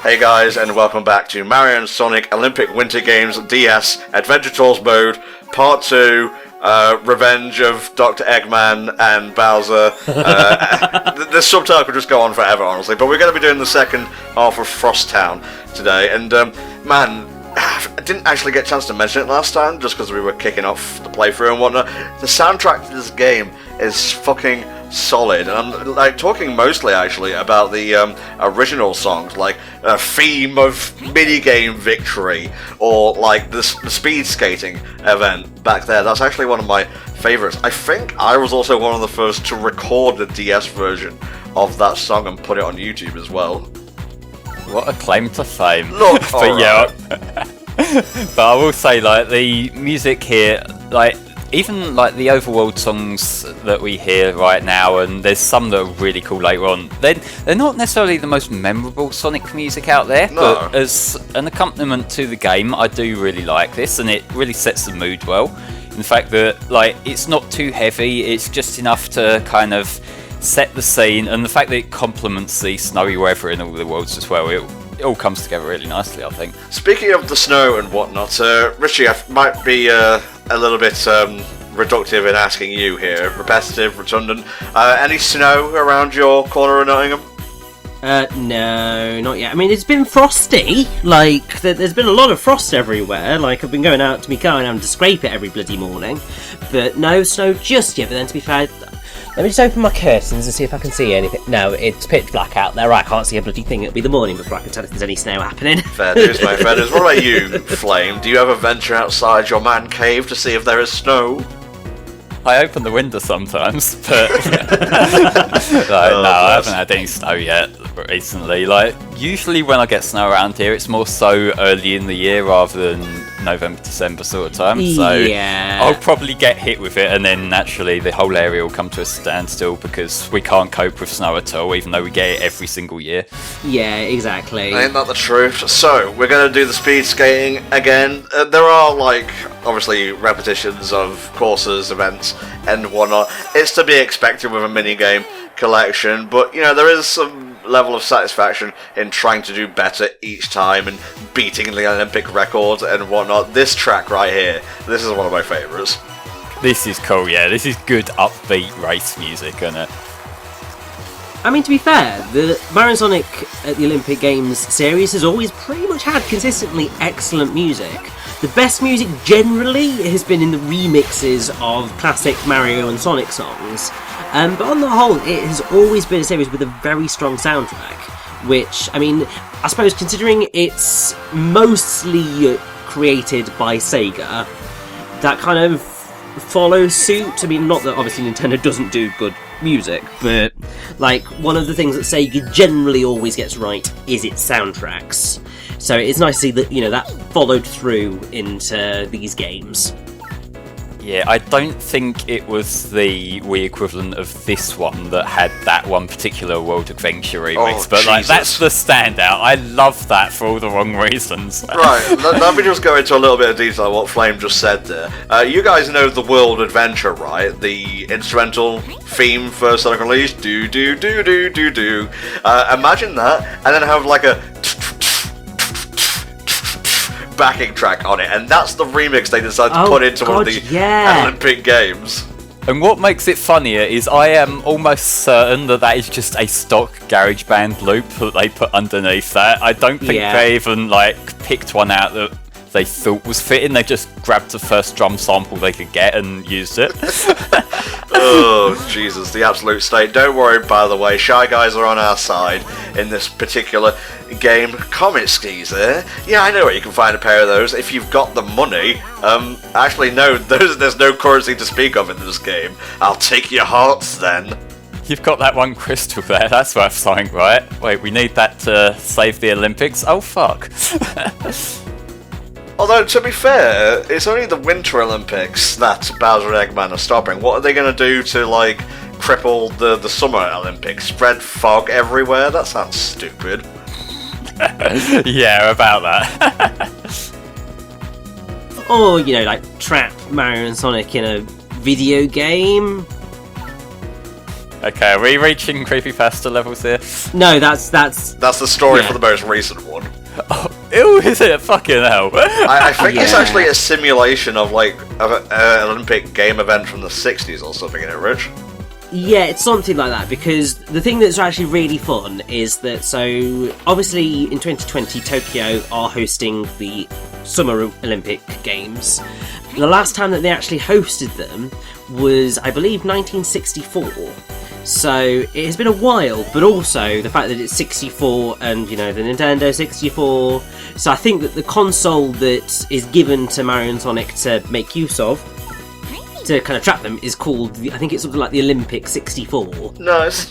Hey guys, and welcome back to Mario and Sonic Olympic Winter Games DS Adventure Tours Mode Part 2, Revenge of Dr. Eggman and Bowser. The subtitle could just go on forever, honestly, but we're going to be doing the second half of Frostown today, and man, I didn't actually get a chance to mention it last time, just because we were kicking off the playthrough and whatnot. The soundtrack to this game is fucking solid, and I'm like talking mostly actually about the original songs, like Theme of Minigame Victory, or like the speed skating event back there. That's actually one of my favourites. I think I was also one of the first to record the DS version of that song and put it on YouTube as well. What a claim to fame. Look, but yeah, but I will say, like, the music here, like, even like the overworld songs that we hear right now, and there's some that are really cool later on, they're not necessarily the most memorable Sonic music out there, no. But as an accompaniment to the game, I do really like this, and it really sets the mood well. In fact that, like, it's not too heavy, it's just enough to kind of set the scene, and the fact that it complements the snowy weather in all the worlds as well, it all comes together really nicely, I think. Speaking of the snow and whatnot, Richie, I might be a little bit reductive in asking you here, repetitive, redundant. Any snow around your corner of Nottingham? No, not yet. I mean, it's been frosty. Like, there's been a lot of frost everywhere. Like, I've been going out to my car and having to scrape it every bloody morning. But no snow just yet. But then, to be fair, let me just open my curtains and see if I can see anything. No, it's pitch black out there. I can't see a bloody thing. It'll be the morning before I can tell if there's any snow happening. Fair dues, mate, fair dues. What about you, Flame? Do you ever venture outside your man cave to see if there is snow? I open the window sometimes, but I haven't had any snow yet recently. Like, usually when I get snow around here, it's more so early in the year rather than November, December sort of time. So yeah, I'll probably get hit with it, and then naturally the whole area will come to a standstill because we can't cope with snow at all, even though we get it every single year. Yeah, exactly. Ain't that the truth? So, we're going to do the speed skating again. There are, like, obviously repetitions of courses, events, and whatnot. It's to be expected with a minigame collection, but, you know, there is some level of satisfaction in trying to do better each time and beating the Olympic records and whatnot. This track right here, this is one of my favourites. This is cool, yeah. This is good upbeat race music, isn't it? I mean, to be fair, the Mario and Sonic at the Olympic Games series has always pretty much had consistently excellent music. The best music generally has been in the remixes of classic Mario and Sonic songs, but on the whole, it has always been a series with a very strong soundtrack, which, I mean, I suppose considering it's mostly created by Sega, that kind of follows suit. I mean, not that obviously Nintendo doesn't do good music, but like, one of the things that Sega generally always gets right is its soundtracks. So it's nice to see that, you know, that followed through into these games. Yeah, I don't think it was the Wii equivalent of this one that had that one particular World Adventure remix, but like, that's the standout. I love that for all the wrong reasons. Right, let me just go into a little bit of detail on what Flame just said there. You guys know the World Adventure, right? The instrumental theme for Sonic Unleashed, do do do do do do. Imagine that, and then have like a backing track on it, and that's the remix they decided to put into one of the Olympic Games. And what makes it funnier is I am almost certain that is just a stock GarageBand loop that they put underneath that. I don't think they even like picked one out that they thought was fitting. They just grabbed the first drum sample they could get and used it. Oh, Jesus, the absolute state. Don't worry, by the way, Shy Guys are on our side in this particular game. Comet skis there. Yeah, I know where you can find a pair of those if you've got the money. Actually, no, there's no currency to speak of in this game. I'll take your hearts then. You've got that one crystal there, that's worth something, right? Wait, we need that to save the Olympics? Oh, fuck. Although, to be fair, it's only the Winter Olympics that Bowser and Eggman are stopping. What are they going to do to, like, cripple the Summer Olympics? Spread fog everywhere? That sounds stupid. Yeah, about that. Or, you know, like, trap Mario and Sonic in a video game. Okay, are we reaching creepypasta levels here? No, that's That's the story Yeah. for the most recent one. Oh, ew, is it? Fucking hell. I think it's Yeah. actually a simulation of like an Olympic game event from the 60s or something, isn't it, Rich? Yeah, it's something like that, because the thing that's actually really fun is that, so obviously in 2020 Tokyo are hosting the Summer Olympic Games. The last time that they actually hosted them was, I believe, 1964. So it has been a while, but also the fact that it's 64 and, you know, the Nintendo 64. So I think that the console that is given to Mario and Sonic to make use of, to kind of trap them, is called, I think it's something like the Olympic 64. Nice.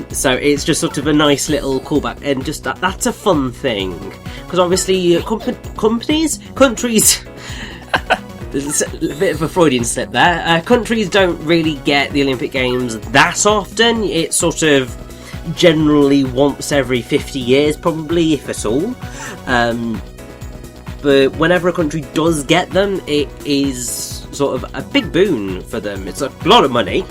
So it's just sort of a nice little callback, and just that's a fun thing, because obviously countries there's a bit of a Freudian slip there. Countries don't really get the Olympic Games that often. It's sort of generally once every 50 years, probably, if at all. But whenever a country does get them, it is sort of a big boon for them. It's a lot of money.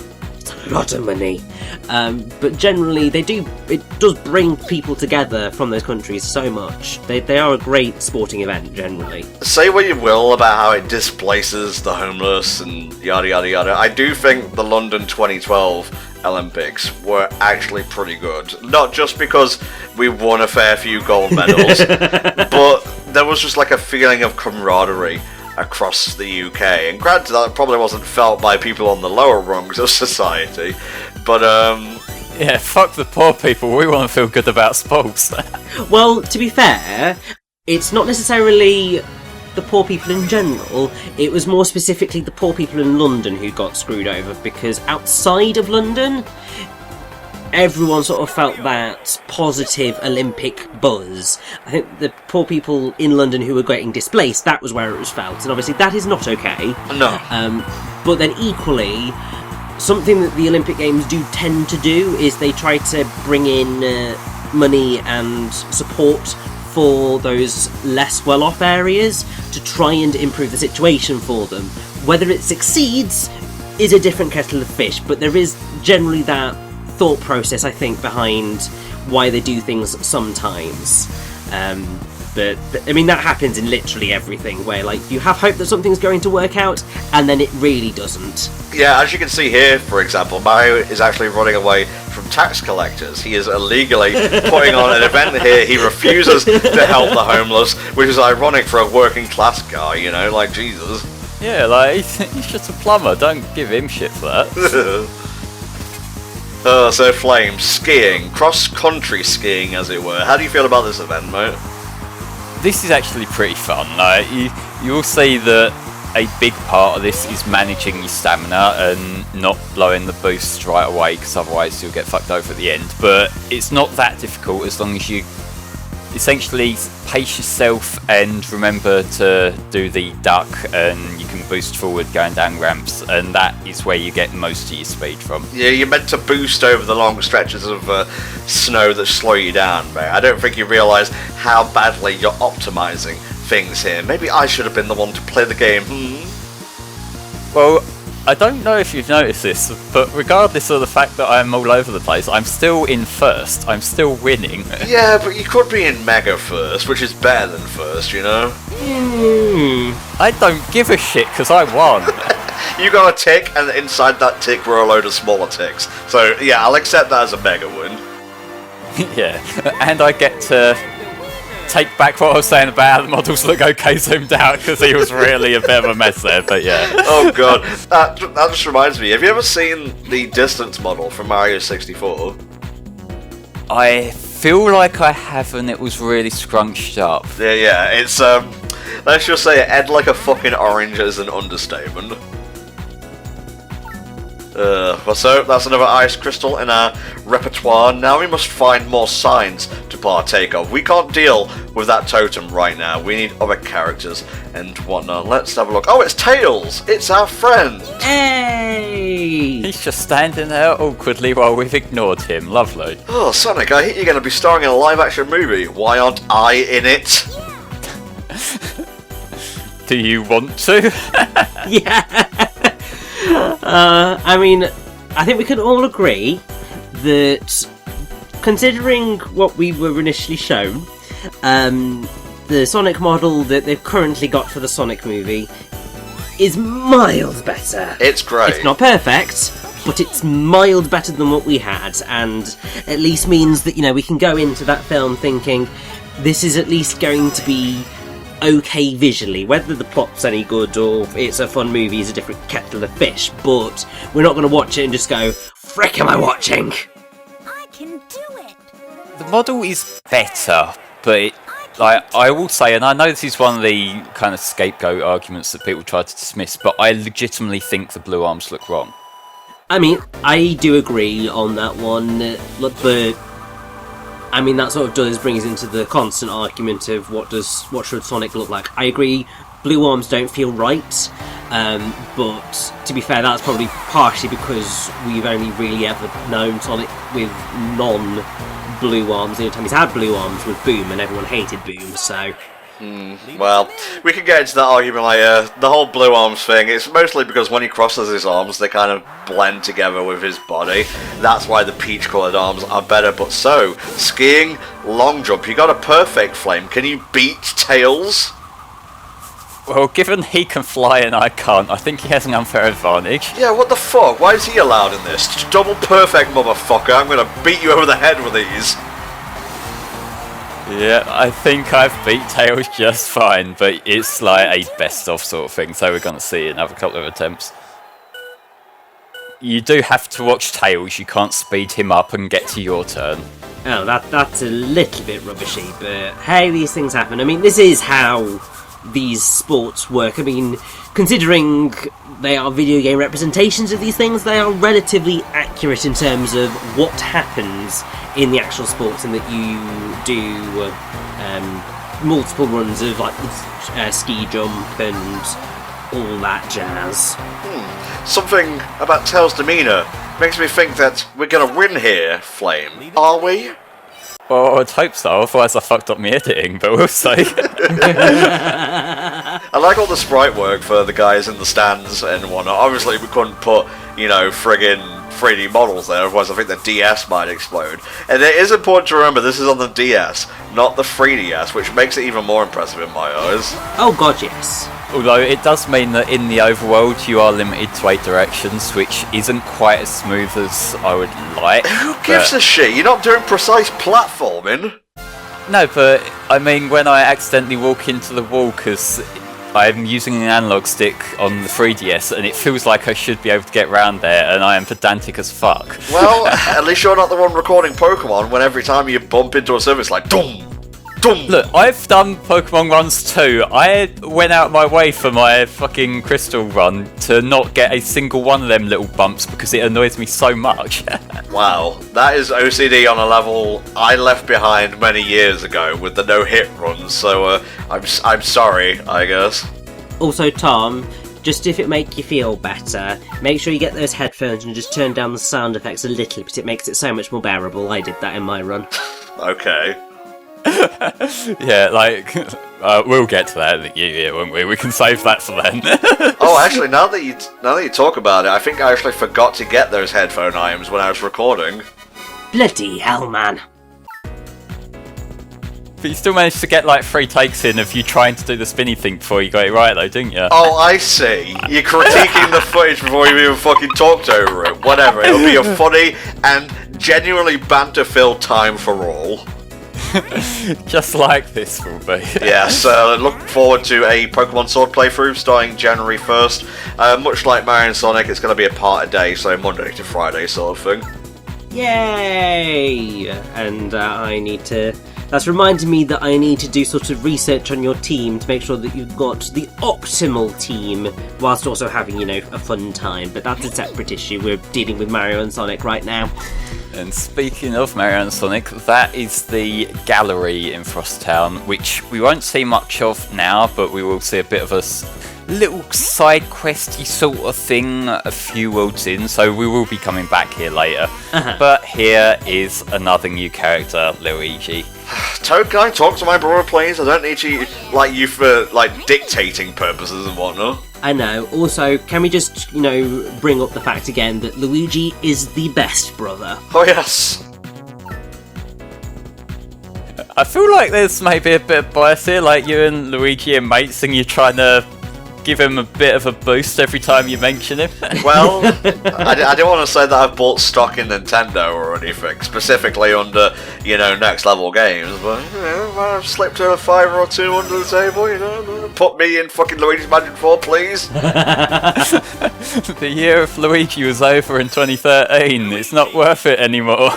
But generally, it does bring people together from those countries so much. They are a great sporting event, generally. Say what you will about how it displaces the homeless and yada yada yada. I do think the London 2012 Olympics were actually pretty good. Not just because we won a fair few gold medals, but there was just like a feeling of camaraderie across the UK. And granted, that probably wasn't felt by people on the lower rungs of society, but Yeah, fuck the poor people. We want to feel good about sports. Well, to be fair, it's not necessarily the poor people in general. It was more specifically the poor people in London who got screwed over, because outside of London, everyone sort of felt that positive Olympic buzz. I think the poor people in London who were getting displaced, that was where it was felt, and obviously that is not okay. no. But then equally, something that the Olympic Games do tend to do is they try to bring in money and support for those less well-off areas to try and improve the situation for them. Whether it succeeds is a different kettle of fish, but there is generally that thought process, I think, behind why they do things sometimes. But I mean, that happens in literally everything, where like you have hope that something's going to work out and then it really doesn't. Yeah, as you can see here, for example, Mario is actually running away from tax collectors. He is illegally putting on an event here. He refuses to help the homeless, which is ironic for a working class guy, you know, like Jesus. Yeah, like, he's just a plumber. Don't give him shit for that. So Flames, skiing, cross-country skiing as it were. How do you feel about this event, mate? This is actually pretty fun. Like, you will see that a big part of this is managing your stamina and not blowing the boost right away, because otherwise you'll get fucked over at the end. But it's not that difficult as long as you essentially pace yourself and remember to do the duck, and you can boost forward going down ramps, and that is where you get most of your speed from. Yeah, you're meant to boost over the long stretches of snow that slow you down, mate. I don't think you realise how badly you're optimising things here. Maybe I should have been the one to play the game. Well, I don't know if you've noticed this, but regardless of the fact that I'm all over the place, I'm still in first. I'm still winning. Yeah, but you could be in Mega first, which is better than first, you know? I don't give a shit because I won. You got a tick, and inside that tick were a load of smaller ticks. So, yeah, I'll accept that as a Mega win. Yeah, and I get to take back what I was saying about how the models look okay zoomed out, because he was really a bit of a mess there, but yeah. Oh god, that just reminds me, have you ever seen the distance model from Mario 64? I feel like I have, and it was really scrunched up. Yeah, it's, let's just say Ed like a fucking orange is an understatement. Well, so that's another ice crystal in our repertoire. Now we must find more signs to partake of. We can't deal with that totem right now. We need other characters and whatnot. Let's have a look. Oh, it's Tails! It's our friend! Hey! He's just standing there awkwardly while we've ignored him. Lovely. Oh, Sonic, I hear you're going to be starring in a live-action movie. Why aren't I in it? Do you want to? Yeah! I mean, I think we can all agree that, considering what we were initially shown, the Sonic model that they've currently got for the Sonic movie is miles better. It's great. It's not perfect, but it's miles better than what we had, and at least means that, we can go into that film thinking this is at least going to be okay visually. Whether the plot's any good or it's a fun movie is a different kettle of fish, but we're not going to watch it and just go, frick am I watching? I can do it. The model is better, but I will say, and I know this is one of the kind of scapegoat arguments that people try to dismiss, but I legitimately think the blue arms look wrong. I mean, I do agree on that one, but that sort of brings into the constant argument of what should Sonic look like. I agree, blue arms don't feel right, but to be fair, that's probably partially because we've only really ever known Sonic with non-blue arms. The only time he's had blue arms was Boom, and everyone hated Boom, so... Well, we can get into that argument later. The whole blue arms thing, it's mostly because when he crosses his arms, they kind of blend together with his body. That's why the peach-coloured arms are better. But so, skiing, long jump, you got a perfect Flame. Can you beat Tails? Well, given he can fly and I can't, I think he has an unfair advantage. Yeah, what the fuck? Why is he allowed in this? Double perfect, motherfucker. I'm gonna beat you over the head with these. Yeah, I think I've beat Tails just fine, but it's like a best-of sort of thing, so we're going to see another couple of attempts. You do have to watch Tails, you can't speed him up and get to your turn. Oh, that's a little bit rubbishy, but hey, these things happen. I mean, this is how these sports work. I mean, considering they are video game representations of these things, they are relatively accurate in terms of what happens in the actual sports, and that you do multiple runs of like ski jump and all that jazz. Something about Tails' demeanour makes me think that we're gonna win here, Flame. Are we? Well, I'd hope so, otherwise I fucked up my editing, but we'll see. I like all the sprite work for the guys in the stands and whatnot. Obviously, we couldn't put, friggin' 3D models there, otherwise I think the DS might explode. And it is important to remember this is on the DS, not the 3DS, which makes it even more impressive in my eyes. Oh god, yes. Although it does mean that in the overworld you are limited to 8 directions, which isn't quite as smooth as I would like. Who gives a shit? You're not doing precise platforming. No, but I mean when I accidentally walk into the wall because I'm using an analog stick on the 3DS and it feels like I should be able to get around there, and I am pedantic as fuck. Well, at least you're not the one recording Pokemon when every time you bump into a surface like DOOM! Look, I've done Pokemon runs too. I went out my way for my fucking Crystal run to not get a single one of them little bumps because it annoys me so much. Wow, that is OCD on a level I left behind many years ago with the no-hit runs, so I'm sorry, I guess. Also, Tom, just if it make you feel better, make sure you get those headphones and just turn down the sound effects a little bit. It makes it so much more bearable. I did that in my run. Okay. Yeah, we'll get to that, won't we? We can save that for then. Oh, actually, now that you talk about it, I think I actually forgot to get those headphone items when I was recording. Bloody hell, man. But you still managed to get 3 takes in of you trying to do the spinny thing before you got it right, though, didn't you? Oh, I see. You're critiquing the footage before you even fucking talked over it. Whatever, it'll be a funny and genuinely banter-filled time for all. Just like this will be. Yes, look forward to a Pokemon Sword playthrough starting January 1st. Much like Mario and Sonic, it's going to be a part a day, so Monday to Friday sort of thing. Yay! And that's reminding me that I need to do sort of research on your team to make sure that you've got the optimal team, whilst also having, a fun time. But that's a separate issue. We're dealing with Mario and Sonic right now. And speaking of Mario and Sonic, that is the gallery in Frostown, which we won't see much of now, but we will see a bit of a little side questy sort of thing a few worlds in, so we will be coming back here later. But here is another new character, Luigi. Toad, can I talk to my brother, please? I don't need you, you for, dictating purposes and whatnot. I know. Also, can we just, bring up the fact again that Luigi is the best brother? Oh yes. I feel like there's maybe a bit of bias here, like you and Luigi are mates and you're trying to give him a bit of a boost every time you mention him. Well, I don't want to say that I've bought stock in Nintendo or anything, specifically under, next level games, but, I've slipped a $5 or $2 under the table, put me in fucking Luigi's Mansion 4, please. The year of Luigi was over in 2013, it's not worth it anymore.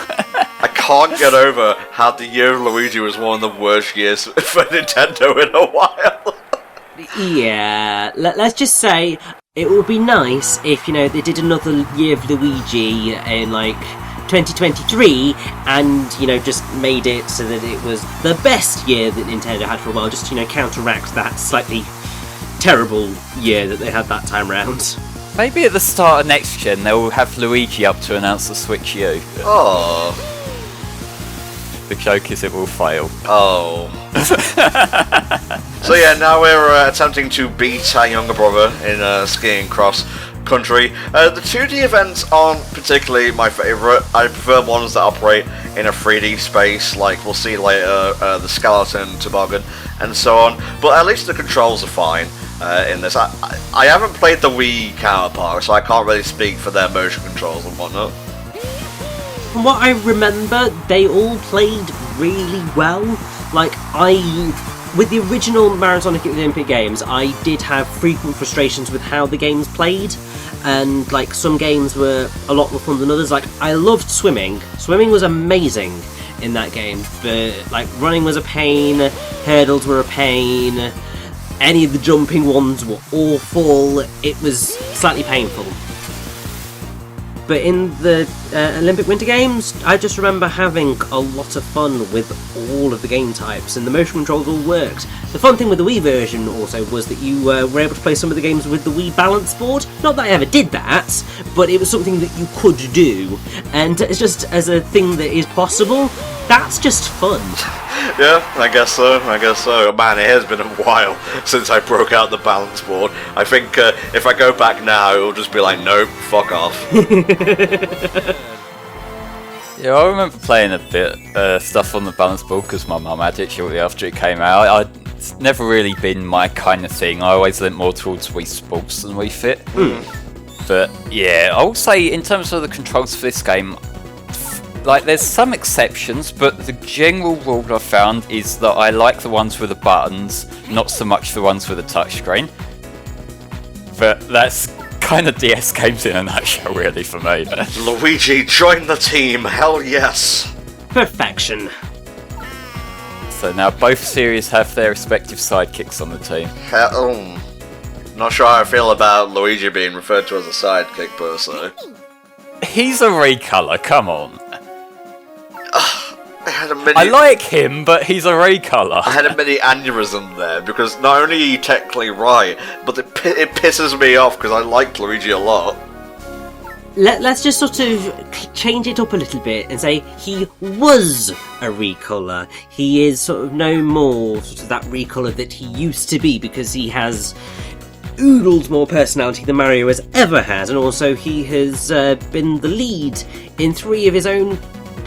I can't get over how the year of Luigi was one of the worst years for Nintendo in a while. Yeah, let's just say it would be nice if, they did another year of Luigi in, 2023 and, just made it so that it was the best year that Nintendo had for a while, just to, counteract that slightly terrible year that they had that time round. Maybe at the start of next gen they'll have Luigi up to announce the Switch U. Oh. The joke is it will fail. Oh. So yeah, now we're attempting to beat our younger brother in skiing cross country. The 2D events aren't particularly my favourite. I prefer ones that operate in a 3D space, like we'll see later, the skeleton toboggan and so on. But at least the controls are fine in this. I haven't played the Wii counterpart, so I can't really speak for their motion controls and whatnot. From what I remember, they all played really well. With the original Mario & Sonic at the Olympic Games, I did have frequent frustrations with how the games played, and some games were a lot more fun than others. I loved swimming. Swimming was amazing in that game, but running was a pain, hurdles were a pain, any of the jumping ones were awful, it was slightly painful. But in the Olympic Winter Games, I just remember having a lot of fun with all of the game types, and the motion controls all worked. The fun thing with the Wii version also was that you were able to play some of the games with the Wii balance board. Not that I ever did that, but it was something that you could do, and it's just as a thing that is possible, that's just fun. Yeah, I guess so. Man, it has been a while since I broke out the balance board. I think if I go back now, it'll just be like, nope, fuck off. Yeah, I remember playing a bit stuff on the balance board because my mum had it shortly after it came out. It's never really been my kind of thing. I always leant more towards Wii Sports than Wii Fit. But yeah, I will say in terms of the controls for this game, there's some exceptions, but the general rule I've found is that I like the ones with the buttons, not so much the ones with the touchscreen. But that's kind of DS games in a nutshell, really, for me. Luigi, join the team, hell yes! Perfection. So now both series have their respective sidekicks on the team. Not sure how I feel about Luigi being referred to as a sidekick, per se. He's a recolor, come on. I like him, but he's a recolor. I had a mini aneurysm there, because not only are you technically right, but it pisses me off because I liked Luigi a lot. Let's just sort of change it up a little bit and say he was a recolor. He is sort of no more sort of that recolor that he used to be, because he has oodled more personality than Mario has ever had, and also he has been the lead in 3 of his own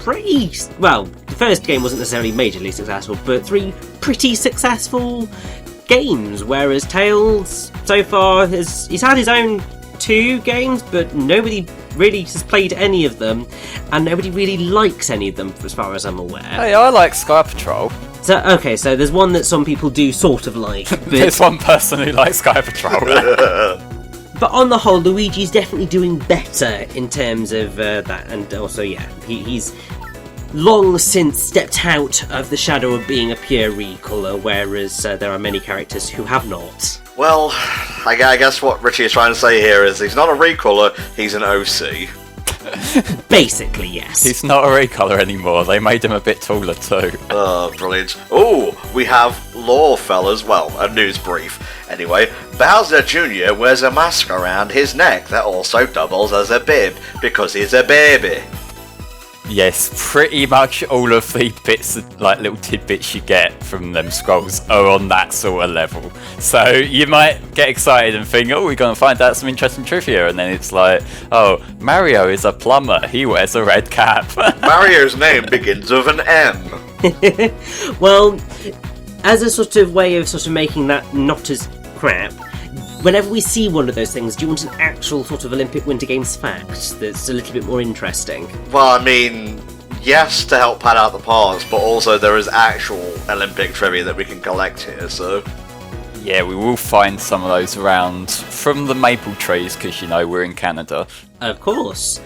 the first game wasn't necessarily majorly successful, but 3 pretty successful games, whereas Tails so far he's had his own 2 games, but nobody really has played any of them, and nobody really likes any of them as far as I'm aware. Hey, I like Sky Patrol. So there's one that some people do sort of like, but there's one person who likes Sky Patrol. But on the whole, Luigi's definitely doing better in terms of that, and also, yeah, he's long since stepped out of the shadow of being a pure recolor, whereas there are many characters who have not. Well, I guess what Richie is trying to say here is he's not a recolor, he's an OC. Basically, yes. He's not a recolor anymore, they made him a bit taller too. Oh, brilliant. Oh, we have lore, fellas. Well, a news brief. Anyway, Bowser Jr. wears a mask around his neck that also doubles as a bib, because he's a baby. Yes, pretty much all of the bits, like little tidbits you get from them scrolls are on that sort of level. So you might get excited and think, oh, we're going to find out some interesting trivia, and then it's like, oh, Mario is a plumber, he wears a red cap. Mario's name begins with an M. Well, as a sort of way of sort of making that not as crap, whenever we see one of those things, do you want an actual sort of Olympic Winter Games fact that's a little bit more interesting? Well, I mean, yes, to help pad out the parts, but also there is actual Olympic trivia that we can collect here, so... Yeah, we will find some of those around from the maple trees, because, you know, we're in Canada. Of course.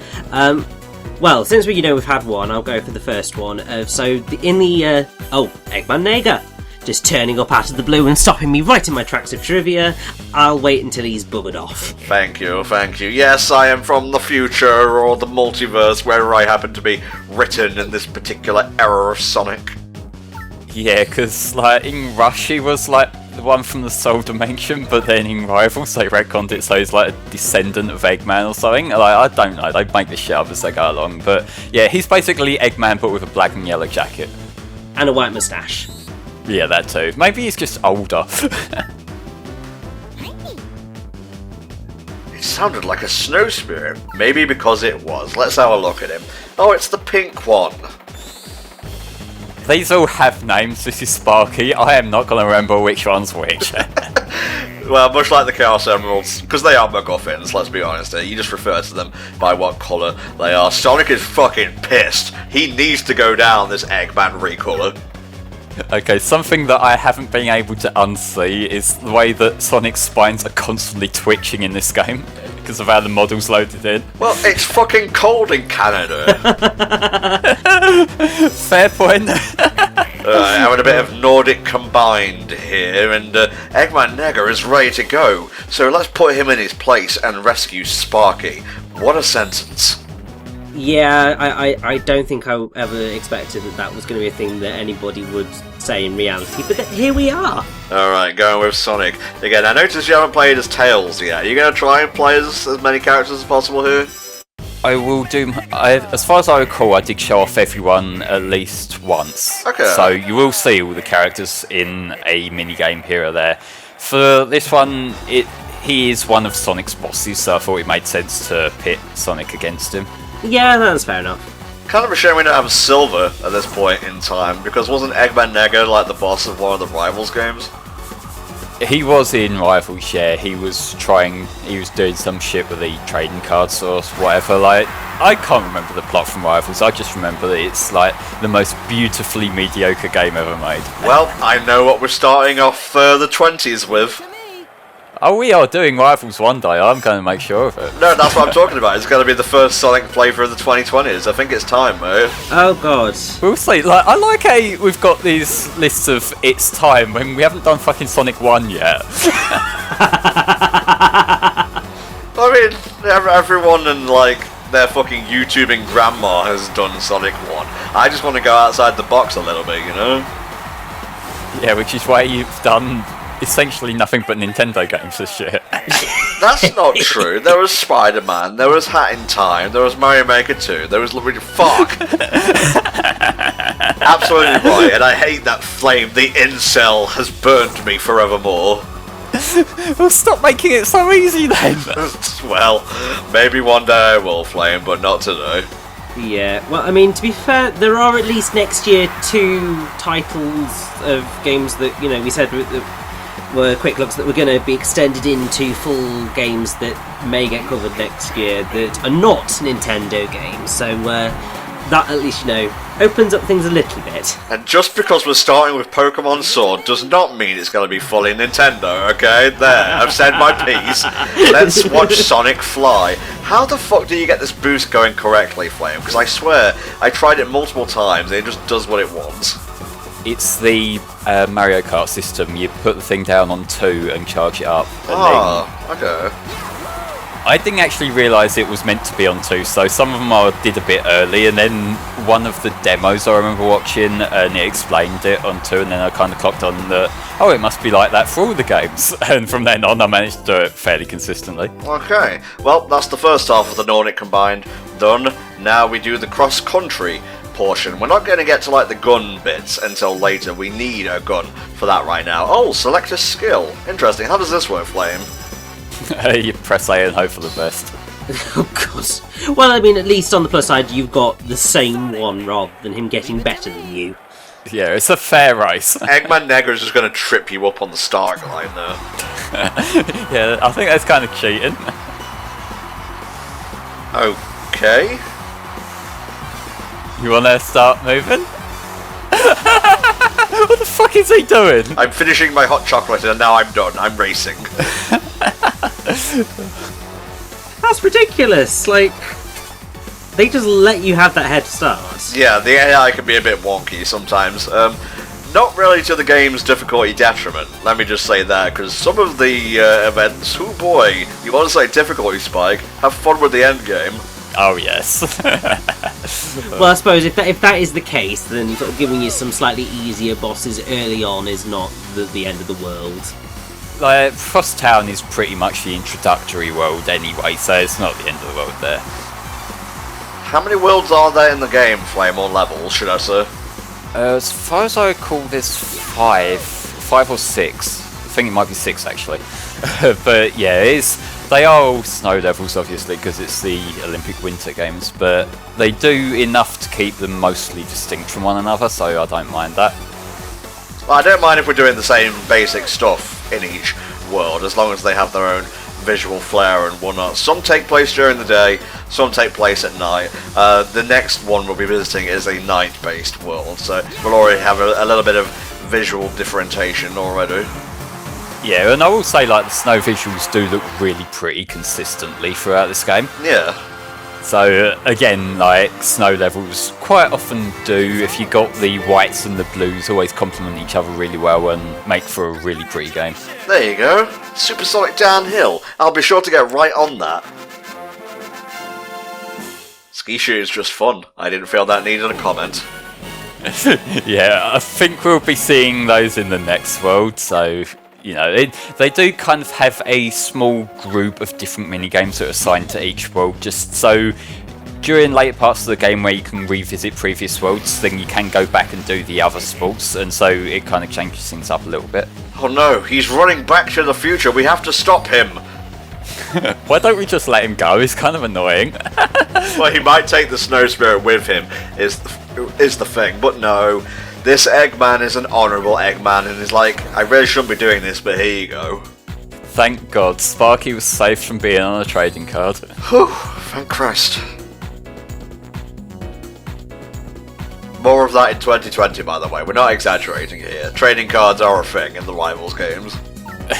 Well, since we've had one, I'll go for the first one. Eggman Nega. Just turning up out of the blue and stopping me right in my tracks of trivia. I'll wait until he's buggered off. Thank you. Yes, I am from the future, or the multiverse, wherever I happen to be written in this particular era of Sonic. Yeah, because, like, in Rush he was, like, the one from the Soul Dimension, but then in Rivals they retconned it so he's, like, a descendant of Eggman or something. Like, I don't know, they make this shit up as they go along, but yeah, he's basically Eggman but with a black and yellow jacket. And a white moustache. Yeah, that too. Maybe he's just older. It sounded like a snow spirit. Maybe because it was. Let's have a look at him. Oh, it's the pink one. These all have names. This is Sparky. I am not going to remember which one's which. Well, much like the Chaos Emeralds, because they are MacGuffins, let's be honest here, you just refer to them by what colour they are. Sonic is fucking pissed. He needs to go down this Eggman recolor. Okay, something that I haven't been able to unsee is the way that Sonic's spines are constantly twitching in this game because of how the model's loaded in. Well, it's fucking cold in Canada. Fair point. Having a bit of Nordic combined here, and Eggman Nega is ready to go. So let's put him in his place and rescue Sparky. What a sentence. Yeah, I don't think I ever expected that was going to be a thing that anybody would say in reality, but here we are. Alright, going with Sonic. Again, I noticed you haven't played as Tails yet. Are you going to try and play as many characters as possible here? I will do... as far as I recall, I did show off everyone at least once. Okay. So you will see all the characters in a minigame here or there. For this one, he is one of Sonic's bosses, so I thought it made sense to pit Sonic against him. Yeah, that's fair enough. Kind of a shame we don't have Silver at this point in time, because wasn't Eggman Nega like the boss of one of the Rivals games? He was in Rivals, yeah. He was doing some shit with the trading cards or whatever. Like, I can't remember the plot from Rivals. I just remember that it's like the most beautifully mediocre game ever made. Well, I know what we're starting off the 20s with. Oh, we are doing Rivals one day. I'm going to make sure of it. No, that's what I'm talking about. It's going to be the first Sonic playthrough of the 2020s. I think it's time, mate. Oh god. We'll see. Like, I like how we've got these lists of it's time when we haven't done fucking Sonic 1 yet. I mean, everyone and like their fucking YouTubing grandma has done Sonic 1. I just want to go outside the box a little bit, you know? Yeah, which is why you've done essentially nothing but Nintendo games this year. That's not true. There was Spider-Man, there was Hat in Time, there was Mario Maker 2, there was Luigi. Fuck! Absolutely right, and I hate that flame. The incel has burnt me forevermore. Well, stop making it so easy then! Well, maybe one day I will, Flame, but not today. Yeah, well, I mean, to be fair, there are at least next year 2 titles of games that, you know, we said were quick looks that were going to be extended into full games that may get covered next year that are not Nintendo games. So that, at least, you know, opens up things a little bit. And just because we're starting with Pokemon Sword does not mean it's going to be fully Nintendo, okay? There, I've said my piece. Let's watch Sonic fly. How the fuck do you get this boost going correctly, Flame? Because I swear, I tried it multiple times and it just does what it wants. It's the Mario Kart system. You put the thing down on 2 and charge it up. Okay. I didn't actually realise it was meant to be on 2, so some of them I did a bit early, and then one of the demos I remember watching, and it explained it on 2, and then I kind of clocked on that, oh, it must be like that for all the games, and from then on I managed to do it fairly consistently. Okay, well, that's the first half of the Nordic Combined done. Now we do the cross-country portion. We're not going to get to like the gun bits until later. We need a gun for that right now. Oh, select a skill. Interesting. How does this work, Flame? You press A and hope for the best. Oh, God. Well, I mean, at least on the plus side, you've got the same one rather than him getting better than you. Yeah, it's a fair race. Eggman Negro is just going to trip you up on the starting line there. Yeah, I think that's kind of cheating. Okay. You want to start moving? What the fuck is he doing? I'm finishing my hot chocolate and now I'm done. I'm racing. That's ridiculous. Like, they just let you have that head start. Yeah, the AI can be a bit wonky sometimes. Not really to the game's difficulty detriment, let me just say that, because some of the events, oh boy, you want to say difficulty spike, have fun with the end game. Oh, yes. Well, I suppose if that is the case, then sort of giving you some slightly easier bosses early on is not the end of the world. Like, Frostown is pretty much the introductory world anyway, so it's not the end of the world there. How many worlds are there in the game, Flame, or levels, should I say? As far as I recall, there's 5 or 6. I think it might be 6 actually. But yeah, they are all snow levels obviously because it's the Olympic Winter Games, but they do enough to keep them mostly distinct from one another, so I don't mind that. Well, I don't mind if we're doing the same basic stuff in each world, as long as they have their own visual flair and whatnot. Some take place during the day, some take place at night. The next one we'll be visiting is a night-based world, so we'll already have a little bit of visual differentiation already. Yeah, and I will say like the snow visuals do look really pretty consistently throughout this game. Yeah. So again, like snow levels quite often do, if you got the whites and the blues, always complement each other really well and make for a really pretty game. There you go. Supersonic downhill. I'll be sure to get right on that. Ski shoot is just fun. I didn't feel that needed a comment. Yeah, I think we'll be seeing those in the next world, so you know, they do kind of have a small group of different mini-games that are assigned to each world, just so during later parts of the game where you can revisit previous worlds, then you can go back and do the other sports, and so it kind of changes things up a little bit. Oh no, he's running back to the future. We have to stop him. Why don't we just let him go? It's kind of annoying. Well, he might take the snow spirit with him, is the thing, but no. This Eggman is an honourable Eggman and is like, I really shouldn't be doing this, but here you go. Thank God, Sparky was saved from being on a trading card. Whew, thank Christ. More of that in 2020, by the way. We're not exaggerating here. Trading cards are a thing in the Rivals games.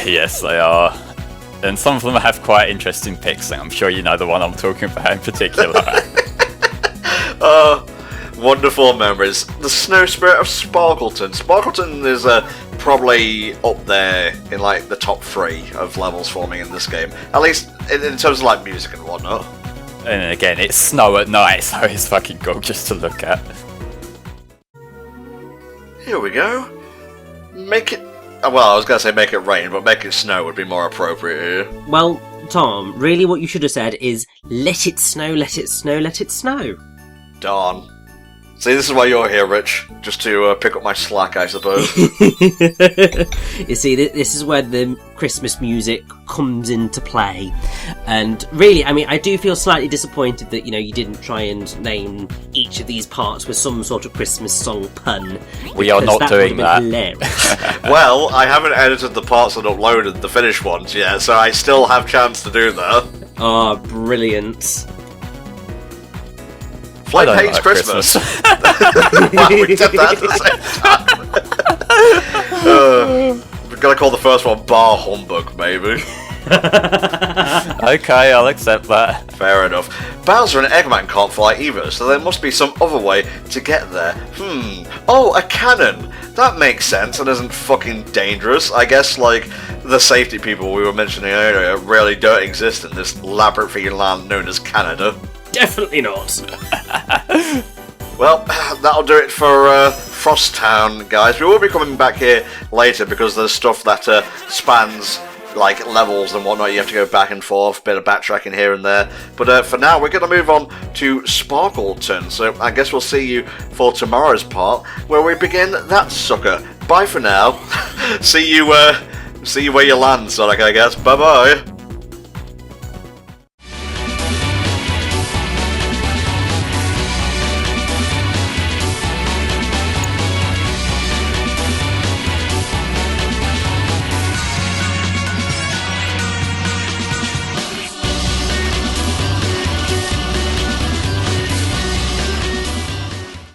Yes, they are. And some of them have quite interesting picks, and I'm sure you know the one I'm talking about in particular. Wonderful memories. The Snow Spirit of Sparkleton. Sparkleton is probably up there in like the top 3 of levels forming in this game. At least in terms of like music and whatnot. And again, it's snow at night, so it's fucking gorgeous to look at. Here we go. Make it... Well, I was going to say make it rain, but make it snow would be more appropriate here. Well, Tom, really what you should have said is, let it snow, let it snow, let it snow. Darn. See, this is why you're here, Rich. Just to pick up my slack, I suppose. You see, this is where the Christmas music comes into play. And really, I mean, I do feel slightly disappointed that, you know, you didn't try and name each of these parts with some sort of Christmas song pun. We are not doing that. Well, I haven't edited the parts and uploaded the finished ones yet, so I still have chance to do that. Oh, brilliant. Flame hates Christmas. Wow, we did that at the same time. We're gonna call the first one Bar Humbug, maybe. Okay, I'll accept that. Fair enough. Bowser and Eggman can't fly either, so there must be some other way to get there. Oh, a cannon! That makes sense and isn't fucking dangerous. I guess, like, the safety people we were mentioning earlier really don't exist in this labyrinthian land known as Canada. Definitely not. Well, that'll do it for Frostown, guys. We will be coming back here later because there's stuff that spans like levels and whatnot. You have to go back and forth, bit of backtracking here and there. But for now, we're going to move on to Sparkleton. So I guess we'll see you for tomorrow's part, where we begin that sucker. Bye for now. See you where you land, Sonic, I guess. Bye bye.